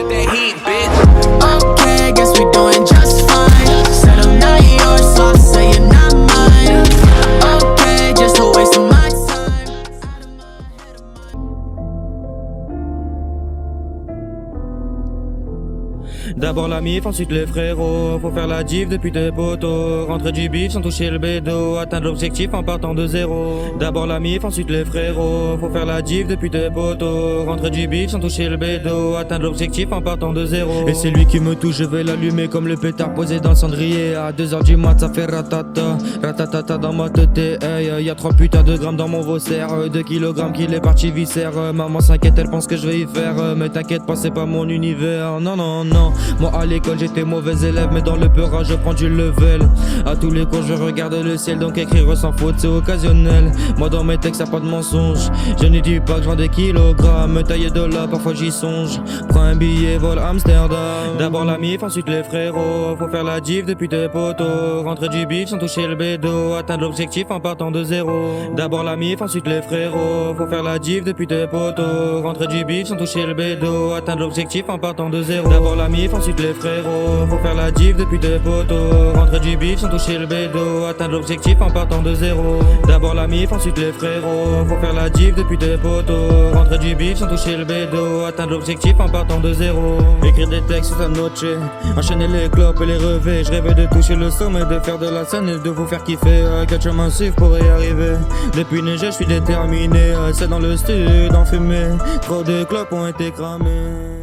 got that heat, bitch. Okay, guess we doing just fine. Said I'm not yours, so I'll say you're not mine. Okay, just a waste of my time. D'abord la mif, ensuite les frérots. Faut faire la div depuis tes poteaux. Rentrer du bif sans toucher le bédo. Atteindre l'objectif en partant de zéro. D'abord la mif, ensuite les frérots. Faut faire la div depuis tes poteaux. Rentrer du bif sans toucher le bédo. Atteindre l'objectif en partant de zéro. Et c'est lui qui me touche, je vais l'allumer comme le pétard posé dans le cendrier. À 2h du mat, ça fait ratata. Ratatata dans ma tête, hey. Y'a 3 putains de grammes dans mon vaussaire. 2 kilogrammes qu'il est parti viscère. Maman s'inquiète, elle pense que je vais y faire. Mais t'inquiète pas, c'est pas mon univers. Non, non, non. Moi à l'école j'étais mauvais élève, mais dans le peurage je prends du level. À tous les cours je regarde le ciel, donc écrire sans faute c'est occasionnel. Moi dans mes textes y'a pas de mensonge. Je ne dis pas que je vends des kilogrammes. Tailler de là parfois j'y songe. Prends un billet, vol Amsterdam. D'abord la mif, ensuite les frérots. Faut faire la div depuis tes poteaux. Rentrer du bif sans toucher le bédo. Atteindre l'objectif en partant de zéro. D'abord la mif, ensuite les frérots. Faut faire la div depuis tes poteaux. Rentrer du bif sans toucher le bédo. Atteindre l'objectif en partant de zéro. D'abord la mif, ensuite les frérots. Faut faire la div depuis tes poteaux. Rentrer du bif sans toucher le bédo. Atteindre l'objectif en partant de zéro. D'abord la mif, ensuite les frérots. Faut faire la div depuis tes poteaux. Rentrer du bif sans toucher le bédo. Atteindre l'objectif en partant de zéro. Écrire des textes à noche. Enchaîner les clopes et les revêts. Je rêvais de toucher le sommet, de faire de la scène et de vous faire kiffer. Quel chemin suivre pour y arriver. Depuis neige je suis déterminé. C'est dans le style d'en fumer. Trop de clopes ont été cramées.